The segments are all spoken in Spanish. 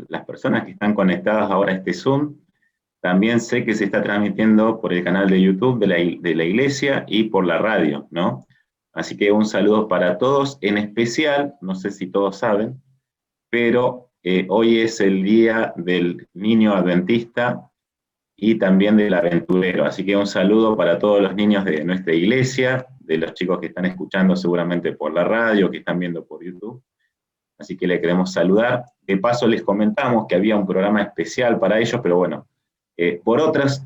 las personas que están conectadas ahora a este Zoom. También sé que se está transmitiendo por el canal de YouTube de la iglesia y por la radio, ¿no? Así que un saludo para todos, en especial, no sé si todos saben, pero hoy es el día del niño adventista y también del aventurero. Así que un saludo para todos los niños de nuestra iglesia, de los chicos que están escuchando seguramente por la radio, que están viendo por YouTube. Así que le queremos saludar. De paso les comentamos que había un programa especial para ellos, pero bueno, por otros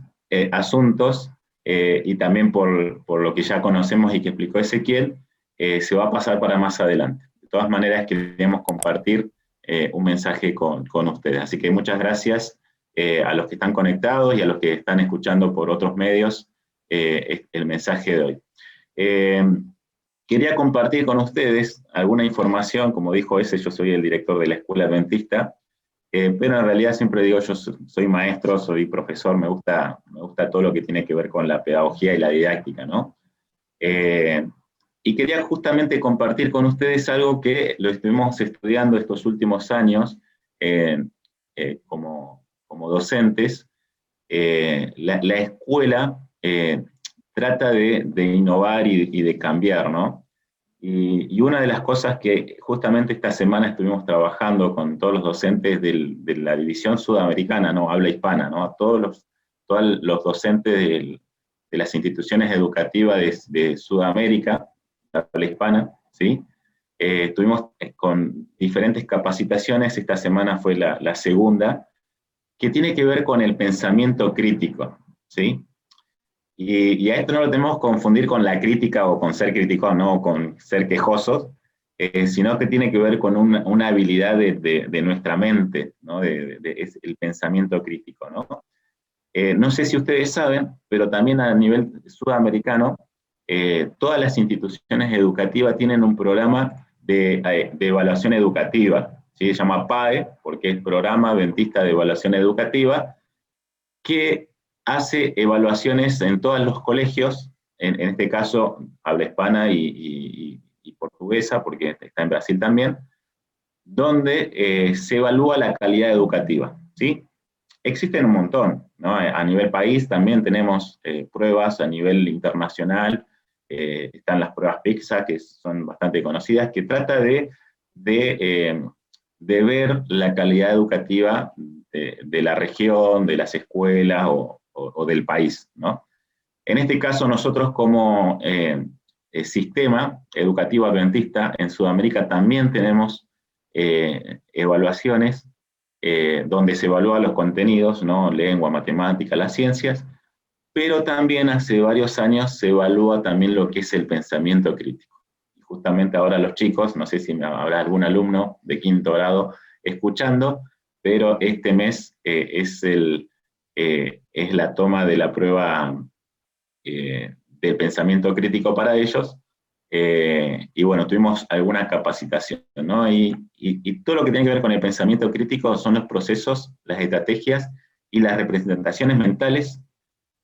asuntos y también por lo que ya conocemos y que explicó Ezequiel, se va a pasar para más adelante. De todas maneras, queremos compartir un mensaje con ustedes. Así que muchas gracias a los que están conectados y a los que están escuchando por otros medios el mensaje de hoy. Quería compartir con ustedes alguna información, como dijo ese, yo soy el director de la Escuela Adventista, pero en realidad siempre digo, yo soy maestro, soy profesor, me gusta todo lo que tiene que ver con la pedagogía y la didáctica, ¿no? Y quería justamente compartir con ustedes algo que lo estuvimos estudiando estos últimos años como docentes. La escuela trata de innovar y de cambiar, ¿no? Y una de las cosas que justamente esta semana estuvimos trabajando con todos los docentes de la división sudamericana, ¿no? Habla hispana, ¿no? Todos los docentes de las instituciones educativas de Sudamérica, habla hispana, ¿sí? Estuvimos con diferentes capacitaciones, esta semana fue la segunda, que tiene que ver con el pensamiento crítico, ¿sí? Y a esto no lo tenemos que confundir con la crítica o con ser críticos, no con ser quejosos, sino que tiene que ver con una habilidad de nuestra mente, ¿no? Es el pensamiento crítico, ¿no? No sé si ustedes saben, pero también a nivel sudamericano, todas las instituciones educativas tienen un programa de evaluación educativa, ¿sí? Se llama PAE, porque es Programa Adventista de Evaluación Educativa, que hace evaluaciones en todos los colegios, en este caso habla hispana y portuguesa, porque está en Brasil también, donde se evalúa la calidad educativa, ¿sí? Existen un montón, ¿no? A nivel país también tenemos pruebas, a nivel internacional, están las pruebas PISA, que son bastante conocidas, que trata de ver la calidad educativa de la región, de las escuelas o del país, ¿no? En este caso, nosotros como sistema educativo adventista en Sudamérica también tenemos evaluaciones donde se evalúan los contenidos, ¿no? Lengua, matemática, las ciencias, pero también hace varios años se evalúa también lo que es el pensamiento crítico. Y justamente ahora los chicos, no sé si habrá algún alumno de quinto grado escuchando, pero este mes es la toma de la prueba de pensamiento crítico para ellos, y bueno, tuvimos alguna capacitación, ¿no? Y todo lo que tiene que ver con el pensamiento crítico son los procesos, las estrategias y las representaciones mentales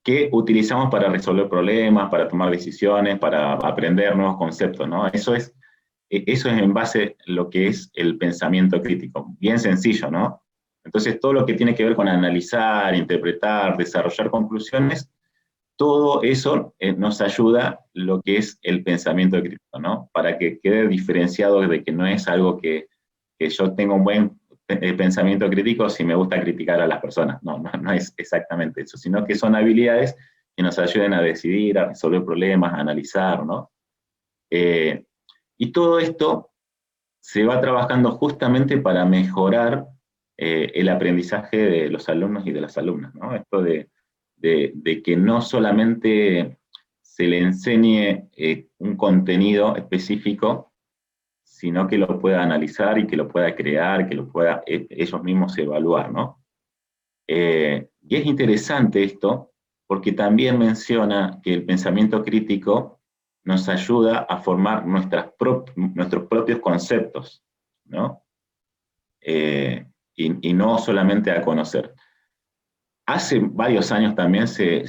que utilizamos para resolver problemas, para tomar decisiones, para aprender nuevos conceptos, ¿no? Eso es en base a lo que es el pensamiento crítico, bien sencillo, ¿no? Entonces, todo lo que tiene que ver con analizar, interpretar, desarrollar conclusiones, todo eso nos ayuda lo que es el pensamiento crítico, ¿no? Para que quede diferenciado de que no es algo que yo tengo un buen pensamiento crítico si me gusta criticar a las personas. No es exactamente eso, sino que son habilidades que nos ayuden a decidir, a resolver problemas, a analizar, ¿no? Y todo esto se va trabajando justamente para mejorar el aprendizaje de los alumnos y de las alumnas, ¿no? Esto de que no solamente se le enseñe un contenido específico, sino que lo pueda analizar y que lo pueda crear, que lo pueda ellos mismos evaluar, ¿no? Y es interesante esto, porque también menciona que el pensamiento crítico nos ayuda a formar nuestros propios conceptos, ¿no? Y no solamente a conocer. Hace varios años también se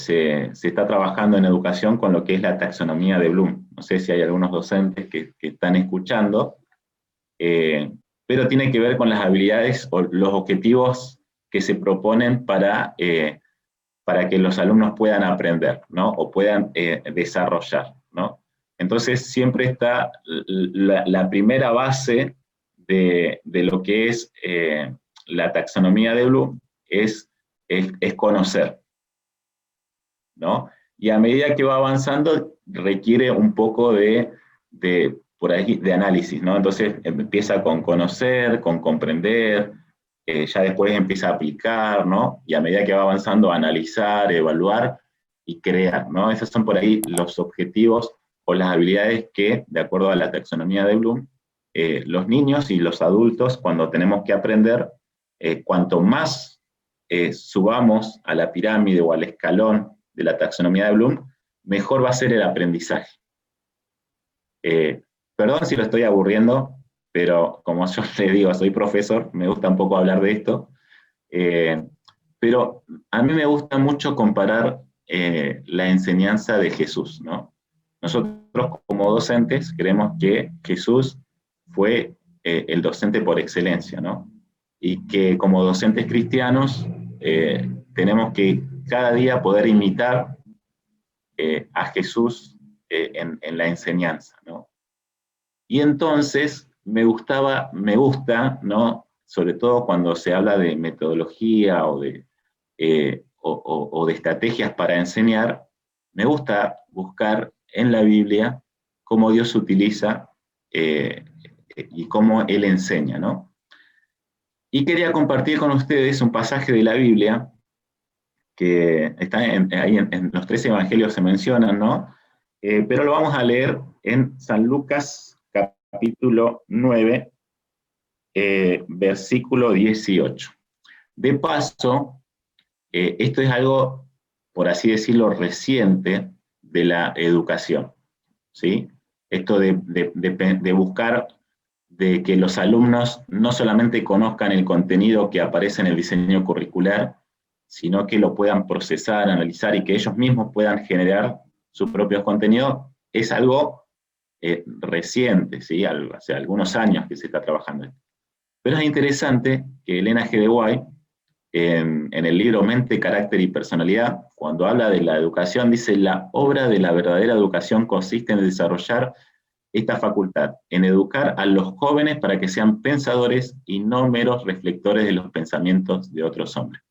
está trabajando en educación con lo que es la taxonomía de Bloom. No sé si hay algunos docentes que están escuchando. pero tiene que ver con las habilidades o los objetivos que se proponen para que los alumnos puedan aprender, ¿no? O puedan desarrollar, ¿no? Entonces siempre está la primera base de lo que es la taxonomía de Bloom es conocer, ¿no? Y a medida que va avanzando requiere un poco por ahí, de análisis, ¿no? Entonces empieza con conocer, con comprender, ya después empieza a aplicar, ¿no? Y a medida que va avanzando, analizar, evaluar y crear, ¿no? Esos son por ahí los objetivos o las habilidades que, de acuerdo a la taxonomía de Bloom, los niños y los adultos, cuando tenemos que aprender, cuanto más subamos a la pirámide o al escalón de la taxonomía de Bloom, mejor va a ser el aprendizaje. Perdón si lo estoy aburriendo, pero como yo le digo, soy profesor, me gusta un poco hablar de esto, pero a mí me gusta mucho comparar la enseñanza de Jesús, ¿no? Nosotros como docentes creemos que Jesús fue el docente por excelencia, ¿no? Y que como docentes cristianos tenemos que cada día poder imitar a Jesús en la enseñanza, ¿no? Y entonces me gusta, ¿no? Sobre todo cuando se habla de metodología o de estrategias para enseñar, me gusta buscar en la Biblia cómo Dios utiliza y cómo Él enseña, ¿no? Y quería compartir con ustedes un pasaje de la Biblia que está ahí en los 13 evangelios se mencionan, ¿no? Pero lo vamos a leer en San Lucas capítulo 9, versículo 18. De paso, esto es algo, por así decirlo, reciente de la educación, ¿sí? Esto de buscar de que los alumnos no solamente conozcan el contenido que aparece en el diseño curricular, sino que lo puedan procesar, analizar y que ellos mismos puedan generar sus propios contenidos, es algo reciente, ¿sí? Hace algunos años que se está trabajando esto. Pero es interesante que Elena G. de White, en el libro Mente, Carácter y Personalidad, cuando habla de la educación, dice: la obra de la verdadera educación consiste en desarrollar esta facultad, en educar a los jóvenes para que sean pensadores y no meros reflectores de los pensamientos de otros hombres.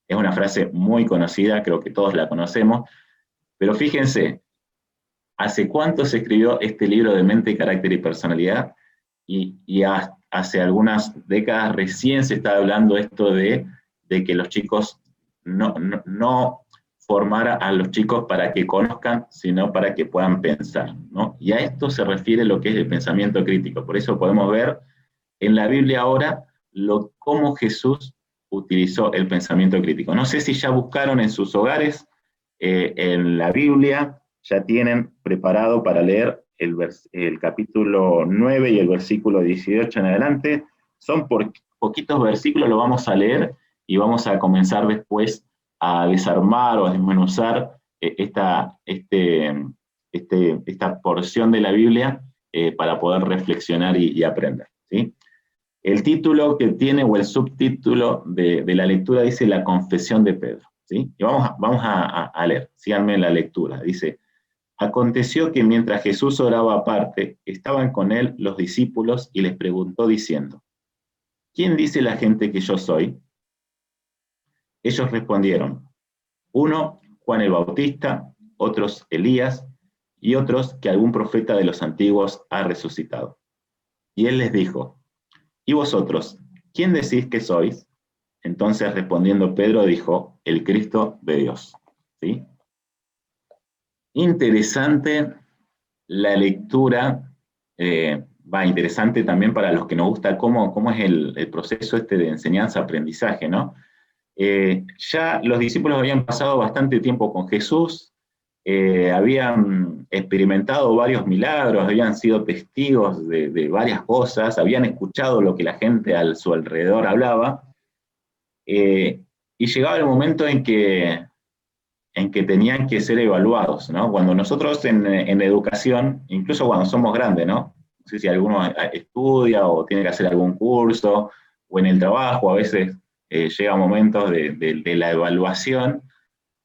Es una frase muy conocida, creo que todos la conocemos, pero fíjense, ¿hace cuánto se escribió este libro de Mente, Carácter y Personalidad? Y hace algunas décadas recién se está hablando esto de que los chicos no formar a los chicos para que conozcan, sino para que puedan pensar, ¿no? Y a esto se refiere lo que es el pensamiento crítico. Por eso podemos ver en la Biblia ahora cómo Jesús utilizó el pensamiento crítico. No sé si ya buscaron en sus hogares, en la Biblia, ya tienen preparado para leer el capítulo 9 y el versículo 18 en adelante. Son poquitos versículos, lo vamos a leer y vamos a comenzar después a desarmar o a desmenuzar esta porción de la Biblia para poder reflexionar y aprender, ¿sí? El título que tiene, o el subtítulo de la lectura, dice La confesión de Pedro, ¿sí? Y vamos a leer, síganme en la lectura. Dice: aconteció que mientras Jesús oraba aparte, estaban con él los discípulos y les preguntó diciendo: ¿quién dice la gente que yo soy? Ellos respondieron: uno, Juan el Bautista; otros, Elías; y otros, que algún profeta de los antiguos ha resucitado. Y él les dijo: ¿y vosotros, quién decís que sois? Entonces respondiendo Pedro dijo: el Cristo de Dios. ¿Sí? Interesante la lectura, interesante también para los que nos gusta cómo es el proceso de enseñanza-aprendizaje, ¿no? Ya los discípulos habían pasado bastante tiempo con Jesús, habían experimentado varios milagros, habían sido testigos de varias cosas, habían escuchado lo que la gente a su alrededor hablaba, y llegaba el momento en que tenían que ser evaluados, ¿no? Cuando nosotros en educación, incluso cuando somos grandes, ¿no? no sé si alguno estudia o tiene que hacer algún curso, o en el trabajo, a veces llega momentos de la evaluación,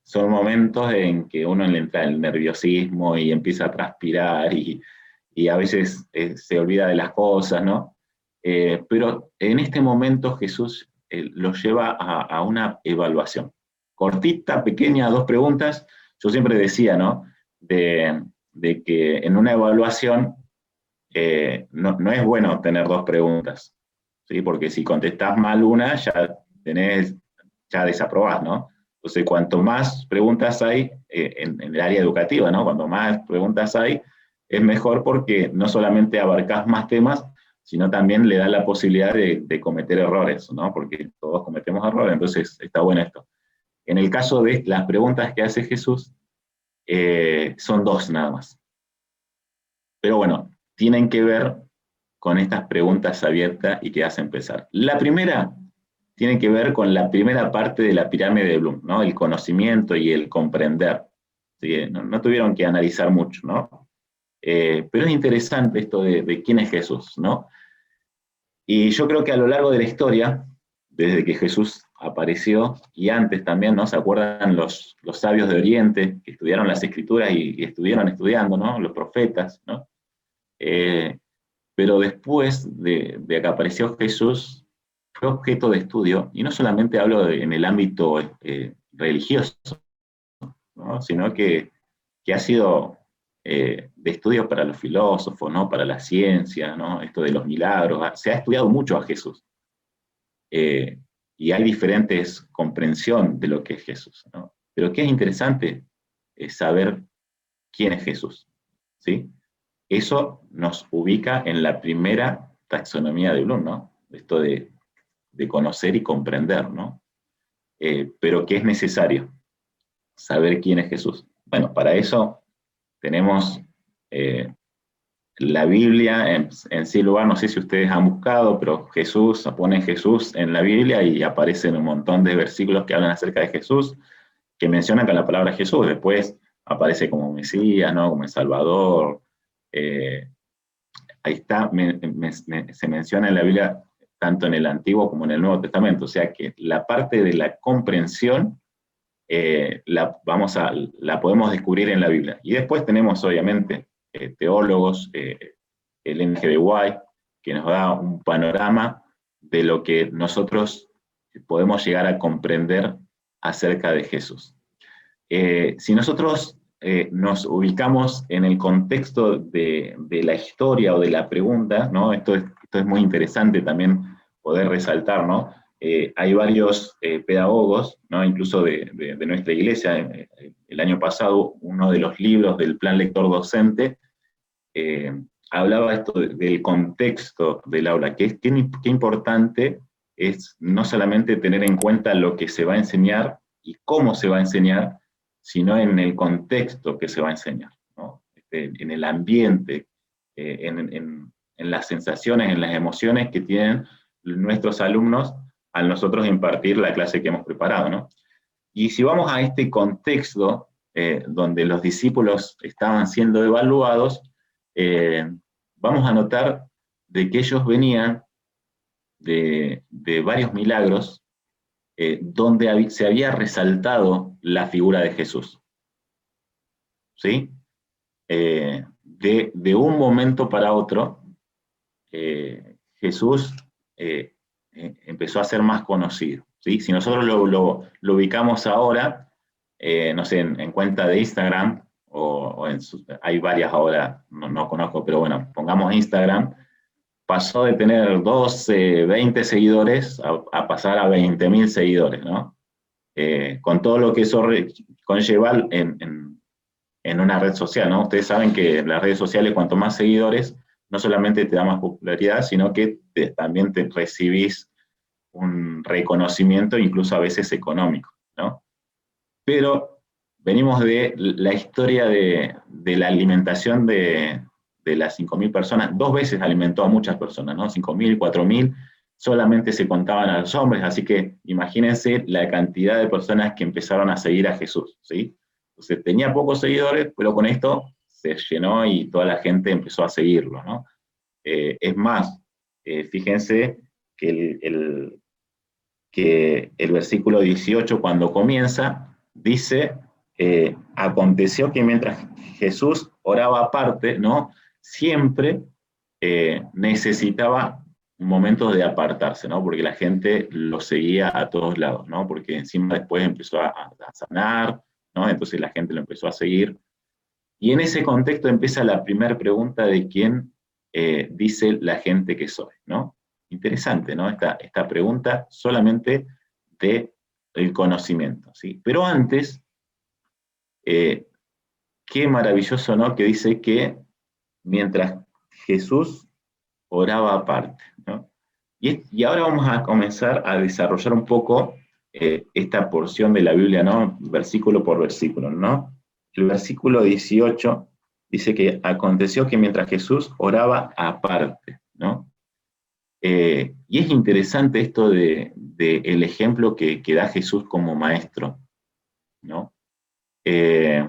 son momentos en que uno le entra el nerviosismo y empieza a transpirar y a veces se olvida de las cosas, ¿no? Pero en este momento Jesús lo lleva a una evaluación. Cortita, pequeña, 2 preguntas. Yo siempre decía, ¿no? De que en una evaluación no es bueno tener 2 preguntas, ¿sí? Porque si contestás mal una, ya desaprobás, ¿no? Entonces, cuanto más preguntas hay en el área educativa, ¿no? Cuanto más preguntas hay, es mejor porque no solamente abarcás más temas, sino también le da la posibilidad de cometer errores, ¿no? Porque todos cometemos errores, entonces está bueno esto. En el caso de las preguntas que hace Jesús, son 2 nada más. Pero bueno, tienen que ver con estas preguntas abiertas y que hacen pensar. La primera tiene que ver con la primera parte de la pirámide de Bloom, ¿no? El conocimiento y el comprender. ¿Sí? No tuvieron que analizar mucho, ¿no? Pero es interesante esto de quién es Jesús, ¿no? Y yo creo que a lo largo de la historia, desde que Jesús apareció, y antes también, ¿no? ¿Se acuerdan los sabios de Oriente que estudiaron las Escrituras y estuvieron estudiando, ¿no? Los profetas, ¿no? Eh, pero después de que apareció Jesús, fue objeto de estudio, y no solamente hablo en el ámbito religioso, ¿no? Sino que ha sido de estudio para los filósofos, ¿no? Para la ciencia, ¿no? Esto de los milagros, se ha estudiado mucho a Jesús, eh, y hay diferentes comprensión de lo que es Jesús, ¿no? Pero qué es interesante es saber quién es Jesús, ¿sí? Eso nos ubica en la primera taxonomía de Bloom, ¿no? Esto de conocer y comprender, ¿no? Pero ¿qué es necesario? Saber quién es Jesús. Bueno, para eso tenemos la Biblia en sí lugar, no sé si ustedes han buscado, pero Jesús, ponen Jesús en la Biblia y aparecen un montón de versículos que hablan acerca de Jesús, que mencionan con la palabra Jesús. Después aparece como Mesías, ¿no? Como el Salvador. Eh, Ahí está, se menciona en la Biblia tanto en el Antiguo como en el Nuevo Testamento, o sea que la parte de la comprensión la podemos descubrir en la Biblia. Y después tenemos, obviamente, teólogos, el N. G. de White, que nos da un panorama de lo que nosotros podemos llegar a comprender acerca de Jesús. Si nosotros nos ubicamos en el contexto de la historia o de la pregunta, ¿no? Esto es muy interesante también poder resaltar, ¿no? Hay varios pedagogos, ¿no? Incluso de nuestra iglesia, el año pasado, uno de los libros del plan lector docente hablaba esto del contexto del aula, que es qué importante es no solamente tener en cuenta lo que se va a enseñar y cómo se va a enseñar, sino en el contexto que se va a enseñar, ¿no? En el ambiente, en las sensaciones, en las emociones que tienen nuestros alumnos al nosotros impartir la clase que hemos preparado, ¿no? Y si vamos a este contexto donde los discípulos estaban siendo evaluados, vamos a notar de que ellos venían de varios milagros donde se había resaltado la figura de Jesús. ¿Sí? De un momento para otro, Jesús empezó a ser más conocido. ¿Sí? Si nosotros lo ubicamos ahora, no sé, en cuenta de Instagram, hay varias ahora, no conozco, pero bueno, pongamos Instagram, pasó de tener 12, 20 seguidores a pasar a 20.000 seguidores, ¿no? Con todo lo que eso conlleva en una red social, ¿no? Ustedes saben que en las redes sociales, cuanto más seguidores, no solamente te da más popularidad, sino que también te recibís un reconocimiento, incluso a veces económico, ¿no? Pero venimos de la historia de la alimentación de las 5.000 personas, 2 veces alimentó a muchas personas, ¿no? 5.000, 4.000, solamente se contaban a los hombres, así que imagínense la cantidad de personas que empezaron a seguir a Jesús, ¿sí? Entonces tenía pocos seguidores, pero con esto se llenó y toda la gente empezó a seguirlo, ¿no? Es más, fíjense que que el versículo 18 cuando comienza, dice, aconteció que mientras Jesús oraba aparte, ¿no? Siempre necesitaba momentos de apartarse, ¿no? Porque la gente lo seguía a todos lados, ¿no? Porque encima después empezó a sanar, ¿no? Entonces la gente lo empezó a seguir. Y en ese contexto empieza la primera pregunta de quién dice la gente que soy, ¿no? Interesante, ¿no? Esta pregunta solamente de el conocimiento, ¿sí? Pero antes, eh, qué maravilloso, ¿no? Que dice que mientras Jesús oraba aparte, ¿no? Y ahora vamos a comenzar a desarrollar un poco esta porción de la Biblia, ¿no? Versículo por versículo, ¿no? El versículo 18 dice que aconteció que mientras Jesús oraba aparte, ¿no? Y es interesante esto de el ejemplo que da Jesús como maestro, ¿no? Eh,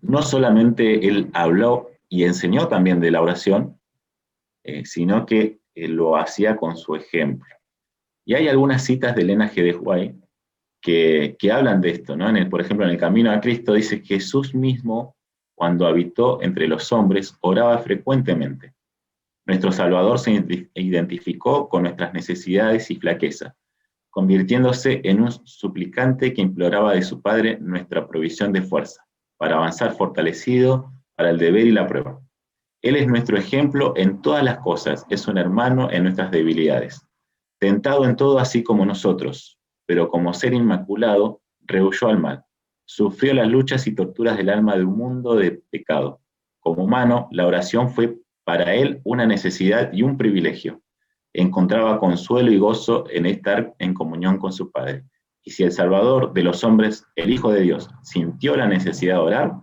no solamente él habló y enseñó también de la oración, sino que lo hacía con su ejemplo. Y hay algunas citas de Elena G. de White que hablan de esto, ¿no? Por ejemplo, en el Camino a Cristo dice que Jesús mismo, cuando habitó entre los hombres, oraba frecuentemente. Nuestro Salvador se identificó con nuestras necesidades y flaquezas, convirtiéndose en un suplicante que imploraba de su Padre nuestra provisión de fuerza, para avanzar fortalecido para el deber y la prueba. Él es nuestro ejemplo en todas las cosas, es un hermano en nuestras debilidades. Tentado en todo así como nosotros, pero como ser inmaculado, rehuyó al mal. Sufrió las luchas y torturas del alma de un mundo de pecado. Como humano, la oración fue para él una necesidad y un privilegio. Encontraba consuelo y gozo en estar en comunión con su Padre. Y si el Salvador de los hombres, el Hijo de Dios, sintió la necesidad de orar,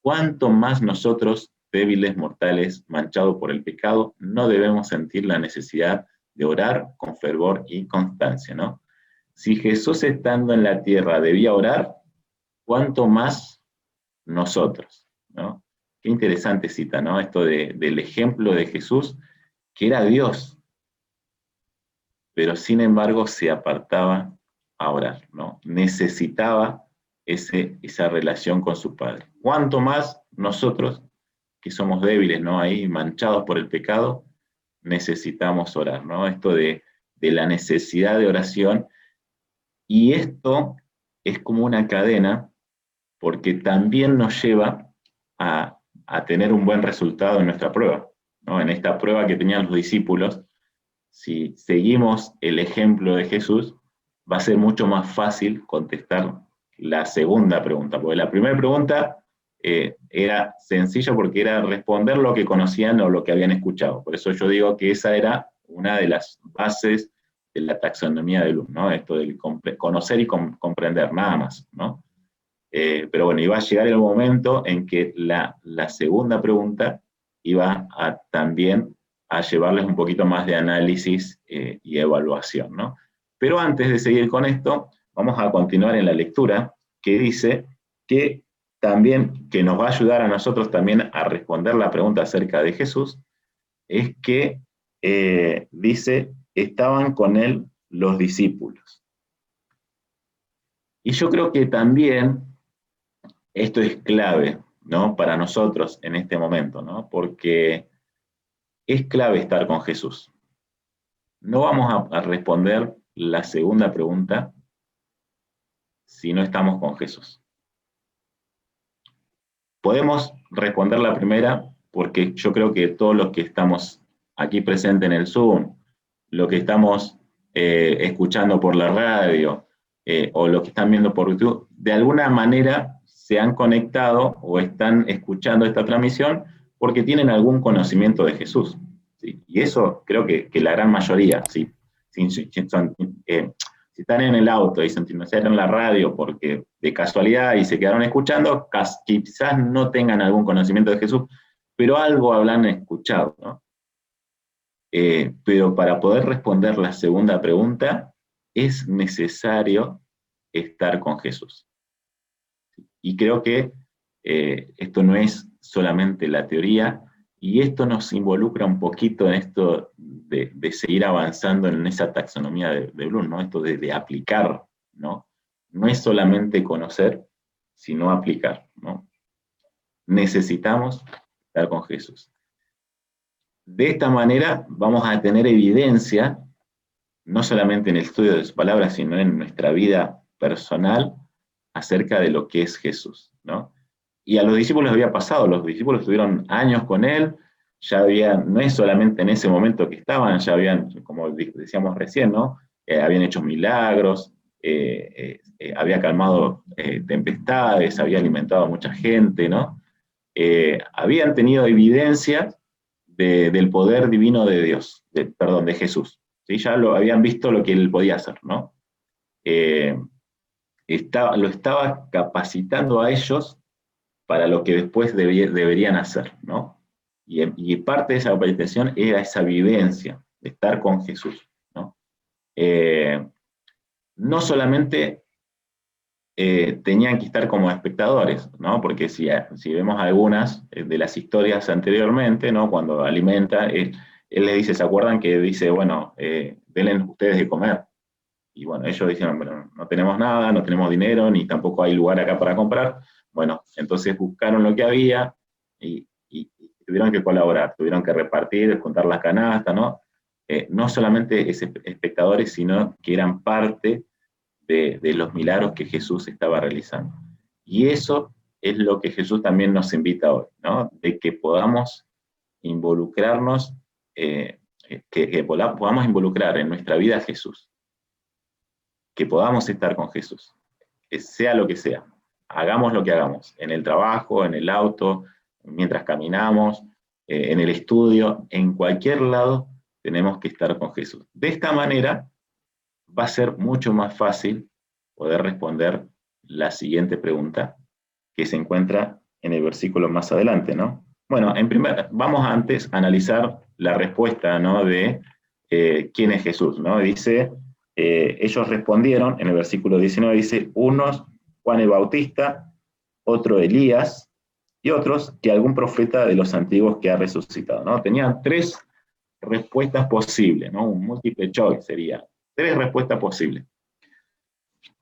¿cuánto más nosotros, débiles mortales, manchados por el pecado, no debemos sentir la necesidad de orar con fervor y constancia, ¿no? Si Jesús estando en la tierra debía orar, ¿cuánto más nosotros, ¿no? Qué interesante cita, ¿no? Esto del ejemplo de Jesús, que era Dios, pero sin embargo se apartaba a orar, ¿no? Necesitaba esa relación con su Padre. ¿Cuánto más nosotros, que somos débiles, ¿no? Ahí manchados por el pecado, necesitamos orar, ¿no? Esto de la necesidad de oración, y esto es como una cadena, porque también nos lleva a tener un buen resultado en nuestra prueba, ¿no? En esta prueba que tenían los discípulos, si seguimos el ejemplo de Jesús, va a ser mucho más fácil contestar la segunda pregunta, porque la primera pregunta era sencilla porque era responder lo que conocían o lo que habían escuchado. Por eso yo digo que esa era una de las bases de la taxonomía de Bloom, ¿no? Esto de conocer y comprender, nada más, ¿no? Pero bueno, iba a llegar el momento en que la segunda pregunta iba a también a llevarles un poquito más de análisis y evaluación, ¿no? Pero antes de seguir con esto, vamos a continuar en la lectura que dice que también, que nos va a ayudar a nosotros también a responder la pregunta acerca de Jesús, es que dice, estaban con él los discípulos. Y yo creo que también esto es clave, ¿no? Para nosotros en este momento, ¿no? Porque es clave estar con Jesús. No vamos a responder la segunda pregunta si no estamos con Jesús. Podemos responder la primera porque yo creo que todos los que estamos aquí presentes en el Zoom, lo que estamos escuchando por la radio o lo que están viendo por YouTube, de alguna manera se han conectado o están escuchando esta transmisión porque tienen algún conocimiento de Jesús. ¿Sí? Y eso creo que la gran mayoría, ¿sí? Si están en el auto y sintonizaron la radio porque de casualidad y se quedaron escuchando, quizás no tengan algún conocimiento de Jesús, pero algo habrán escuchado, ¿no? Pero para poder responder la segunda pregunta, es necesario estar con Jesús. Y creo que esto no es solamente la teoría, Y esto nos involucra un poquito en esto de seguir avanzando en esa taxonomía de Bloom, ¿no? Esto de aplicar, ¿no? No es solamente conocer, sino aplicar, ¿no? Necesitamos estar con Jesús. De esta manera vamos a tener evidencia, no solamente en el estudio de sus palabras, sino en nuestra vida personal, acerca de lo que es Jesús, ¿no? Y a los discípulos había pasado, los discípulos estuvieron años con él, ya habían, no es solamente en ese momento que estaban, ya habían, como decíamos recién, ¿no? Habían hecho milagros, había calmado tempestades, había alimentado a mucha gente, ¿no? Habían tenido evidencia del poder divino de Dios, perdón, de Jesús. ¿Sí? Ya lo habían visto lo que él podía hacer, ¿no? Lo estaba capacitando a ellos para lo que después deberían hacer, ¿no? Y parte de esa capacitación era esa vivencia de estar con Jesús, ¿no? No solamente tenían que estar como espectadores, ¿no? Porque si vemos algunas de las historias anteriormente, ¿no? Cuando alimenta, él les dice, ¿se acuerdan que dice, bueno, denle ustedes de comer? Y bueno, ellos dijeron, bueno, no tenemos nada, no tenemos dinero, ni tampoco hay lugar acá para comprar. Bueno, entonces buscaron lo que había y tuvieron que colaborar, tuvieron que repartir, contar las canastas, ¿no? No solamente espectadores, sino que eran parte de los milagros que Jesús estaba realizando. Y eso es lo que Jesús también nos invita hoy, ¿no? De que podamos involucrarnos, que podamos involucrar en nuestra vida a Jesús, que podamos estar con Jesús, que sea lo que sea, hagamos lo que hagamos, en el trabajo, en el auto, mientras caminamos, en el estudio, en cualquier lado tenemos que estar con Jesús. De esta manera va a ser mucho más fácil poder responder la siguiente pregunta que se encuentra en el versículo más adelante, ¿no? Bueno, vamos antes a analizar la respuesta, ¿no? De quién es Jesús, ¿no? Dice, ellos respondieron, en el versículo 19 dice, unos Juan el Bautista, otro Elías, y otros que algún profeta de los antiguos que ha resucitado, ¿no? Tenían tres respuestas posibles, ¿no? Un multiple choice sería, tres respuestas posibles.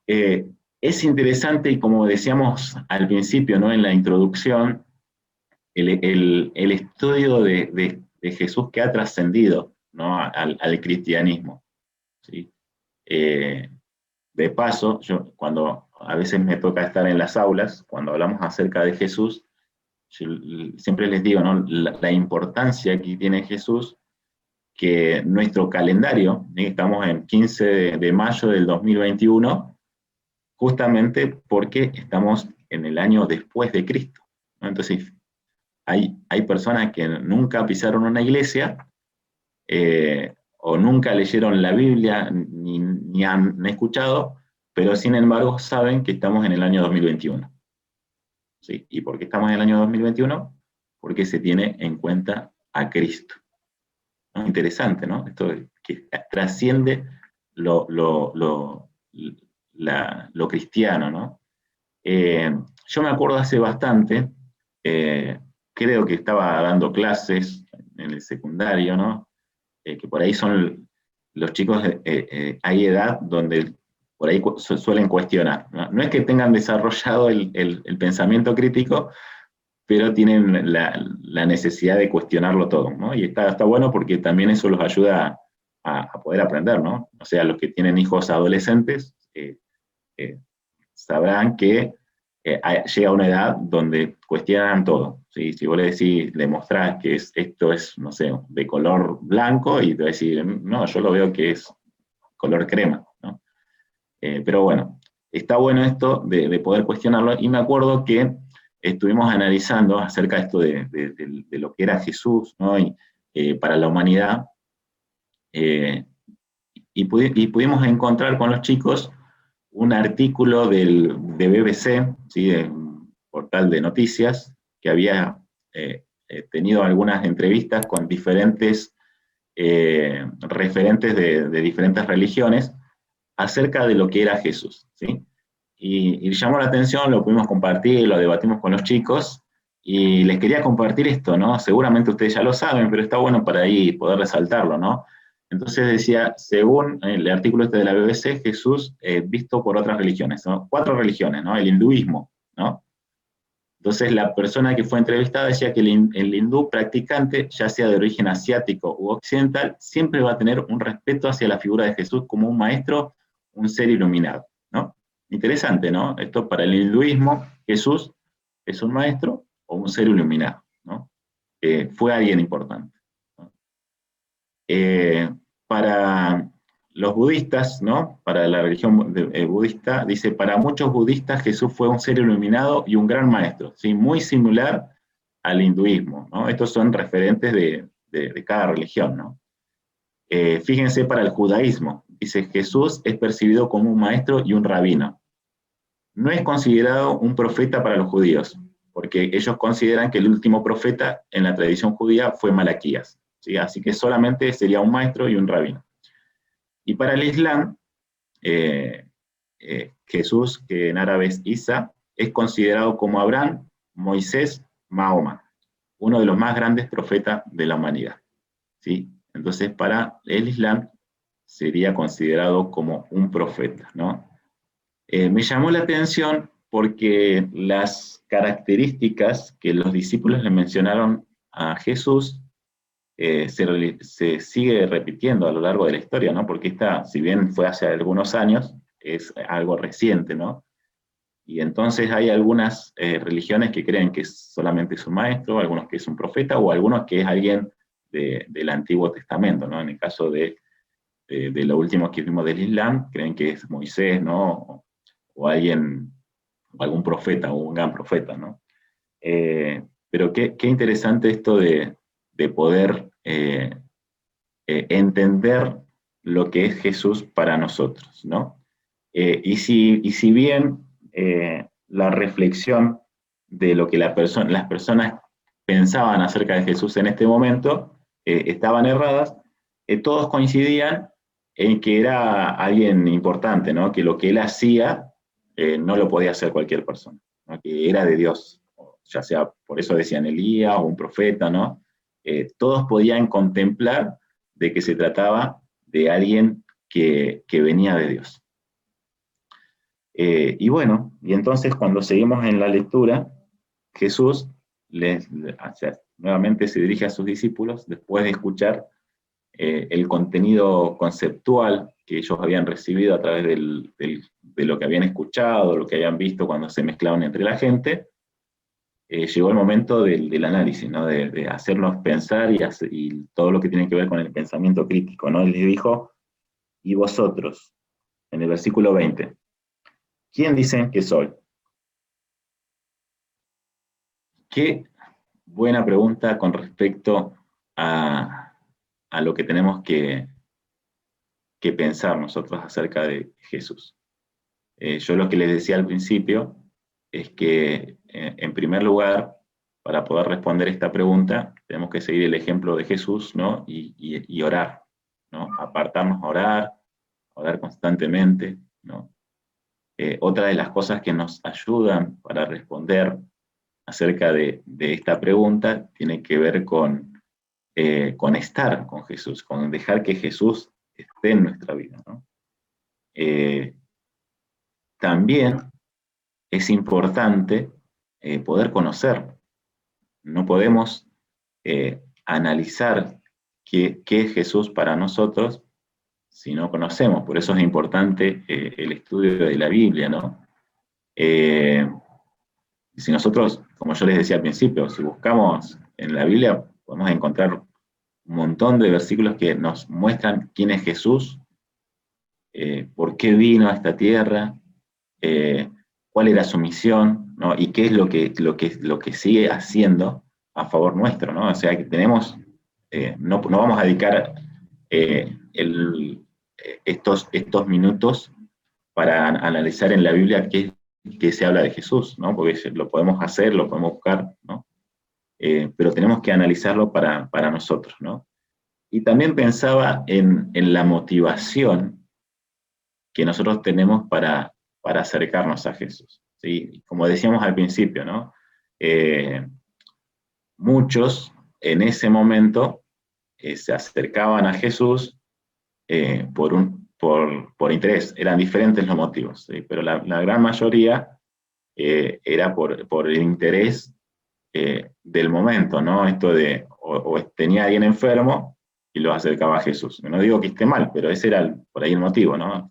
Es interesante, y como decíamos al principio, ¿no? En la introducción, el estudio de Jesús que ha trascendido, ¿no? al cristianismo, ¿sí? De paso, yo cuando a veces me toca estar en las aulas, cuando hablamos acerca de Jesús, yo siempre les digo, ¿no? La importancia que tiene Jesús, que nuestro calendario, estamos en 15 de mayo del 2021, justamente porque estamos en el año después de Cristo, ¿no? Entonces, hay personas que nunca pisaron una iglesia, o nunca leyeron la Biblia, ni han escuchado, pero sin embargo saben que estamos en el año 2021. ¿Sí? ¿Y por qué estamos en el año 2021? Porque se tiene en cuenta a Cristo. ¿No? Interesante, ¿no? Esto que trasciende lo cristiano, ¿no? Yo me acuerdo hace bastante, creo que estaba dando clases en el secundario, ¿no? Que por ahí son los chicos, hay edad donde por ahí suelen cuestionar, ¿no? No es que tengan desarrollado el pensamiento crítico, pero tienen la necesidad de cuestionarlo todo, ¿no? Y está bueno porque también eso los ayuda a poder aprender, ¿no? O sea, los que tienen hijos adolescentes sabrán que llega una edad donde cuestionan todo, ¿sí? Si vos le decís, le mostrás que esto es, no sé, de color blanco, y te va a decir, no, yo lo veo que es color crema, ¿no? Pero bueno, está bueno esto de poder cuestionarlo, y me acuerdo que estuvimos analizando acerca de esto de lo que era Jesús, ¿no? Y para la humanidad, y pudimos encontrar con los chicos un artículo de BBC, ¿sí? De un portal de noticias, que había tenido algunas entrevistas con diferentes referentes de diferentes religiones acerca de lo que era Jesús, ¿sí? Y llamó la atención, lo pudimos compartir, lo debatimos con los chicos, Y les quería compartir esto, ¿no? Seguramente ustedes ya lo saben, pero está bueno para ahí poder resaltarlo, ¿no? Entonces decía, según el artículo este de la BBC, Jesús visto por otras religiones, ¿no? 4 religiones, ¿no? El hinduismo, ¿no? Entonces la persona que fue entrevistada decía que el hindú practicante, ya sea de origen asiático u occidental, siempre va a tener un respeto hacia la figura de Jesús como un maestro, un ser iluminado, ¿no? Interesante, ¿no? Esto para el hinduismo, Jesús es un maestro o un ser iluminado, ¿no? Fue alguien importante, ¿no? Eh, para los budistas, ¿no? Para la religión budista, dice, para muchos budistas Jesús fue un ser iluminado y un gran maestro, ¿sí? Muy similar al hinduismo, ¿no? Estos son referentes de cada religión, ¿no? Fíjense para el judaísmo, dice, Jesús es percibido como un maestro y un rabino. No es considerado un profeta para los judíos, porque ellos consideran que el último profeta en la tradición judía fue Malaquías, ¿sí? Así que solamente sería un maestro y un rabino. Y para el Islam, Jesús, que en árabe es Isa, es considerado como Abraham, Moisés, Mahoma, uno de los más grandes profetas de la humanidad, ¿sí? Entonces, para el Islam sería considerado como un profeta, ¿no? Me llamó la atención porque las características que los discípulos le mencionaron a Jesús se sigue repitiendo a lo largo de la historia, ¿no? Porque esta, si bien fue hace algunos años, es algo reciente, ¿no? Y entonces hay algunas religiones que creen que solamente es un maestro, algunos que es un profeta, o algunos que es alguien del Antiguo Testamento, ¿no? En el caso de lo último que vimos del Islam, creen que es Moisés, ¿no? O alguien, o algún profeta, o un gran profeta, ¿no? Pero qué interesante esto de poder entender lo que es Jesús para nosotros, ¿no? Y si bien la reflexión de lo que las personas pensaban acerca de Jesús en este momento estaban erradas, todos coincidían en que era alguien importante, ¿no? Que lo que él hacía no lo podía hacer cualquier persona, ¿no? Que era de Dios, ya sea, por eso decían Elías o un profeta, ¿no? Todos podían contemplar de que se trataba de alguien que venía de Dios. Y bueno, y entonces cuando seguimos en la lectura, Jesús nuevamente se dirige a sus discípulos después de escuchar el contenido conceptual que ellos habían recibido a través de lo que habían escuchado, lo que habían visto cuando se mezclaban entre la gente. Llegó el momento del análisis, ¿no? De hacernos pensar y todo lo que tiene que ver con el pensamiento crítico, ¿no? Él les dijo, y vosotros, en el versículo 20, ¿quién dicen que soy? Qué buena pregunta con respecto a lo que tenemos que pensar nosotros acerca de Jesús. Yo lo que les decía al principio es que, en primer lugar, para poder responder esta pregunta, tenemos que seguir el ejemplo de Jesús, ¿no? Y orar, ¿no? Apartarnos a orar constantemente, ¿no? Otra de las cosas que nos ayudan para responder acerca de esta pregunta tiene que ver con estar con Jesús, con dejar que Jesús esté en nuestra vida, ¿no? También es importante poder conocer. No podemos analizar qué es Jesús para nosotros si no conocemos. Por eso es importante el estudio de la Biblia, ¿no? Si nosotros, como yo les decía al principio, si buscamos en la Biblia, podemos encontrar un montón de versículos que nos muestran quién es Jesús, por qué vino a esta tierra, cuál era su misión, ¿no? Y qué es lo que sigue haciendo a favor nuestro, ¿no? O sea, que tenemos, no vamos a dedicar estos minutos para analizar en la Biblia qué se habla de Jesús, ¿no? Porque lo podemos hacer, lo podemos buscar, ¿no? Pero tenemos que analizarlo para nosotros, ¿no? Y también pensaba en la motivación que nosotros tenemos para acercarnos a Jesús, ¿sí? Como decíamos al principio, ¿no? muchos en ese momento se acercaban a Jesús por interés, eran diferentes los motivos, ¿sí? Pero la gran mayoría era por el interés del momento, ¿no? Esto de, o tenía a alguien enfermo y lo acercaba a Jesús. No digo que esté mal, pero ese era por ahí el motivo, ¿no?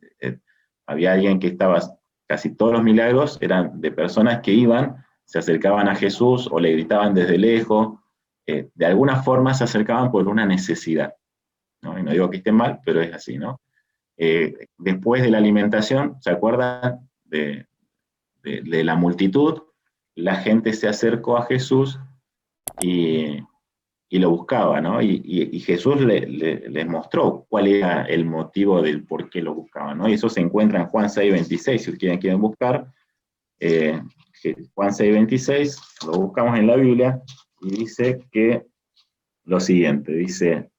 Había alguien que estaba, casi todos los milagros eran de personas que iban, se acercaban a Jesús o le gritaban desde lejos, de alguna forma se acercaban por una necesidad, ¿no? Y no digo que esté mal, pero es así, ¿no? Después de la alimentación, ¿se acuerdan de la multitud? La gente se acercó a Jesús y, y lo buscaba, ¿no? Y Jesús les mostró cuál era el motivo del por qué lo buscaban, ¿no? Y eso se encuentra en Juan 6:26, si ustedes quieren buscar. eh, Juan 6:26, lo buscamos en la Biblia, y dice que lo siguiente, dice,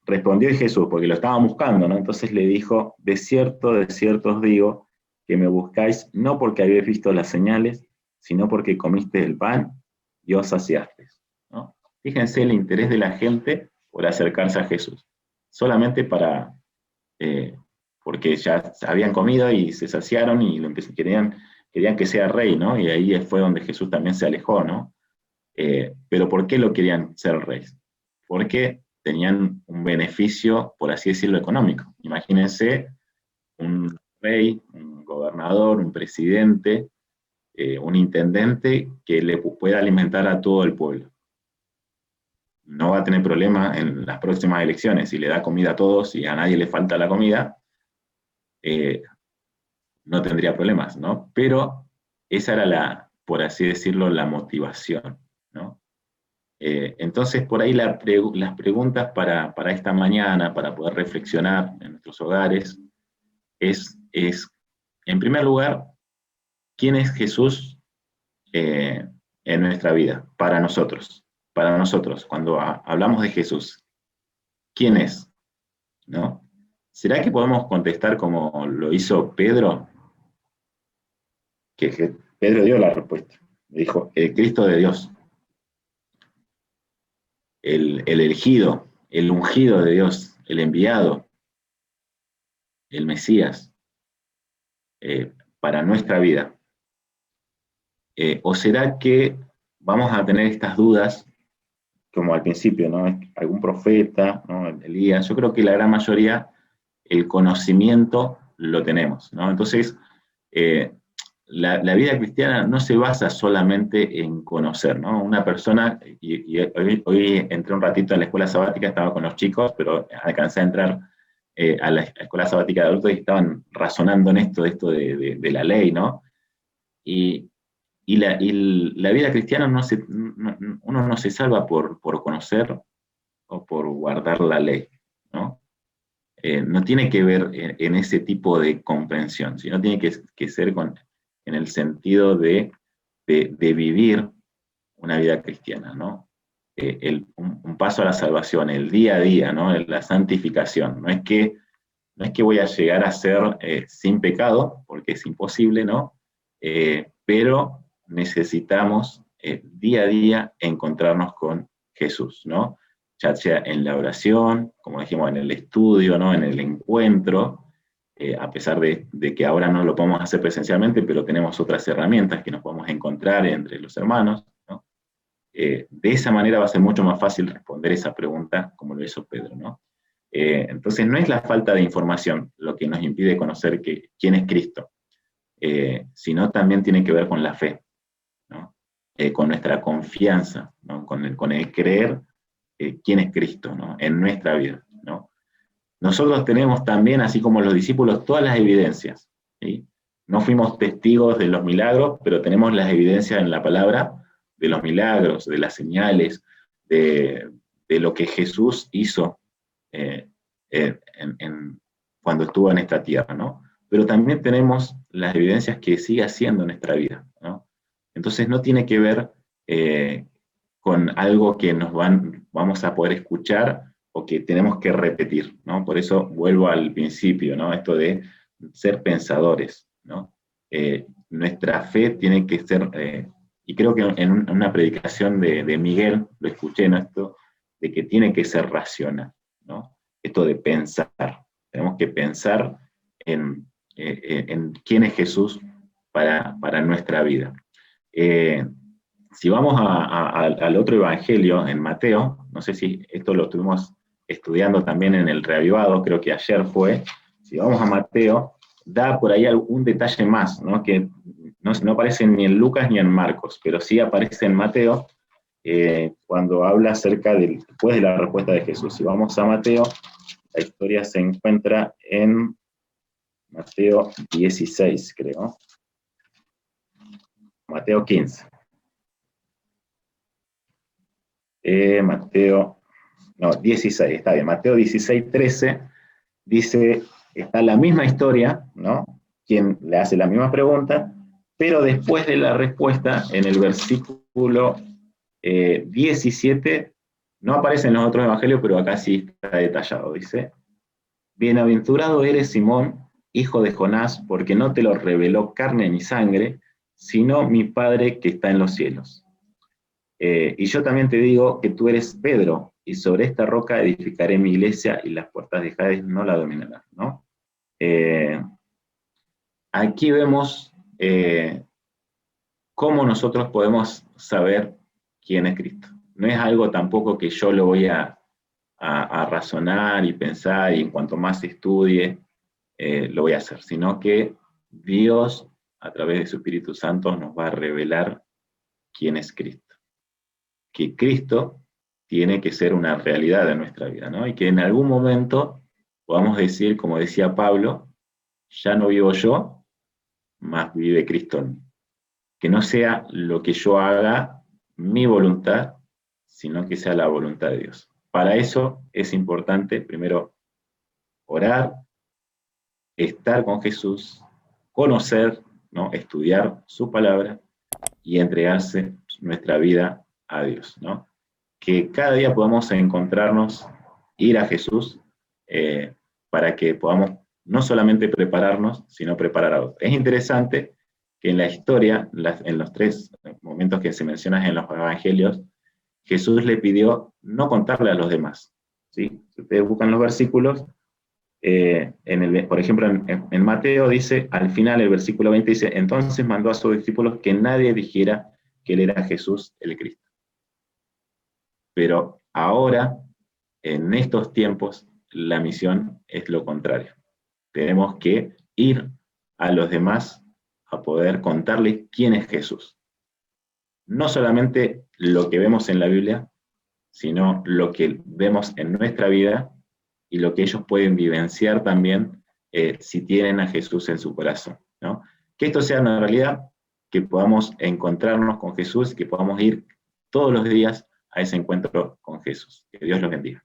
respondió Jesús, porque lo estaban buscando, ¿no? Entonces le dijo, de cierto os digo, que me buscáis no porque habéis visto las señales, sino porque comiste el pan y os saciasteis, ¿no? Fíjense el interés de la gente por acercarse a Jesús, solamente eh, porque ya habían comido y se saciaron y querían que sea rey, ¿no? Y ahí fue donde Jesús también se alejó, ¿no? Pero ¿por qué lo querían ser reyes? Porque tenían un beneficio, por así decirlo, económico. Imagínense un rey, un gobernador, un presidente, un intendente que le pueda alimentar a todo el pueblo. No va a tener problema en las próximas elecciones. Si le da comida a todos y a nadie le falta la comida, no tendría problemas, ¿no? Pero esa era por así decirlo, la motivación, ¿no? Entonces, por ahí las preguntas para esta mañana, para poder reflexionar en nuestros hogares, es en primer lugar, ¿quién es Jesús en nuestra vida? Para nosotros. Para nosotros, cuando hablamos de Jesús, ¿quién es? ¿No? ¿Será que podemos contestar como lo hizo Pedro? Que Pedro dio la respuesta. Dijo, el Cristo de Dios, el elegido, el ungido de Dios, el enviado, el Mesías, para nuestra vida. ¿O será que vamos a tener estas dudas, como al principio, ¿no? Algún profeta, ¿no? Elías? Yo creo que la gran mayoría, el conocimiento lo tenemos, ¿no? Entonces, la vida cristiana no se basa solamente en conocer, ¿no? Una persona, y hoy entré un ratito a la escuela sabática, estaba con los chicos, pero alcancé a entrar a la escuela sabática de adultos y estaban razonando en esto de la ley, ¿no? Y, y la vida cristiana uno no se salva por conocer o por guardar la ley, ¿no? No tiene que ver en ese tipo de comprensión, sino tiene que ser en el sentido de vivir una vida cristiana, ¿no? Un paso a la salvación, el día a día, ¿no? La santificación. No es que voy a llegar a ser sin pecado, porque es imposible, ¿no? Pero necesitamos día a día encontrarnos con Jesús, ¿no? Ya sea en la oración, como dijimos, en el estudio, ¿no? En el encuentro, a pesar de que ahora no lo podemos hacer presencialmente, pero tenemos otras herramientas que nos podemos encontrar entre los hermanos, ¿no? De esa manera va a ser mucho más fácil responder esa pregunta, como lo hizo Pedro, ¿no? Entonces no es la falta de información lo que nos impide conocer quién es Cristo, sino también tiene que ver con la fe, ¿no? Con nuestra confianza, ¿no? con el creer quién es Cristo, ¿no? En nuestra vida, ¿no? Nosotros tenemos también, así como los discípulos, todas las evidencias, ¿sí? No fuimos testigos de los milagros, pero tenemos las evidencias en la palabra de los milagros, de las señales, de lo que Jesús hizo eh, cuando estuvo en esta tierra, ¿no? Pero también tenemos las evidencias que sigue haciendo en nuestra vida, ¿no? Entonces no tiene que ver con algo que vamos a poder escuchar o que tenemos que repetir, ¿no? Por eso vuelvo al principio, ¿no? Esto de ser pensadores, ¿no? Nuestra fe tiene que ser Y creo que en una predicación de Miguel, lo escuché en esto, de que tiene que ser racional, ¿no? Esto de pensar. Tenemos que pensar en quién es Jesús para nuestra vida. Si vamos al otro evangelio, en Mateo, no sé si esto lo estuvimos estudiando también en el Reavivado, creo que ayer fue. Si vamos a Mateo, da por ahí algún detalle más, ¿no? Que no aparece ni en Lucas ni en Marcos, pero sí aparece en Mateo, cuando habla acerca después de la respuesta de Jesús. Si vamos a Mateo, la historia se encuentra en Mateo 16, creo. Mateo 15. Mateo, no, 16, está bien. Mateo 16, 13, dice, está la misma historia, ¿no? Quien le hace la misma pregunta, pero después de la respuesta, en el versículo 17, no aparece en los otros evangelios, pero acá sí está detallado, dice, bienaventurado eres Simón, hijo de Jonás, porque no te lo reveló carne ni sangre, sino mi Padre que está en los cielos. Y yo también te digo que tú eres Pedro, y sobre esta roca edificaré mi iglesia, y las puertas de Hades no la dominarán, ¿no? Aquí vemos cómo nosotros podemos saber quién es Cristo. No es algo tampoco que yo lo voy a razonar y pensar, y en cuanto más estudie, lo voy a hacer, sino que Dios, a través de su Espíritu Santo, nos va a revelar quién es Cristo. Que Cristo tiene que ser una realidad de nuestra vida, ¿no? Y que en algún momento podamos decir, como decía Pablo, ya no vivo yo, más vive Cristo en mí. Que no sea lo que yo haga, mi voluntad, sino que sea la voluntad de Dios. Para eso es importante, primero, orar, estar con Jesús, conocer, ¿no? Estudiar su palabra y entregarse nuestra vida a Dios, ¿no? Que cada día podamos encontrarnos, ir a Jesús, para que podamos no solamente prepararnos, sino preparar a otros. Es interesante que en la historia, en los tres momentos que se mencionan en los evangelios, Jesús le pidió no contarle a los demás, ¿sí? Si ustedes buscan los versículos, por ejemplo, en Mateo dice, al final el versículo 20 dice, entonces mandó a sus discípulos que nadie dijera que él era Jesús el Cristo. Pero ahora, en estos tiempos, la misión es lo contrario. Tenemos que ir a los demás a poder contarles quién es Jesús. No solamente lo que vemos en la Biblia, sino lo que vemos en nuestra vida y lo que ellos pueden vivenciar también, si tienen a Jesús en su corazón, ¿no? Que esto sea una realidad, que podamos encontrarnos con Jesús, que podamos ir todos los días a ese encuentro con Jesús. Que Dios los bendiga.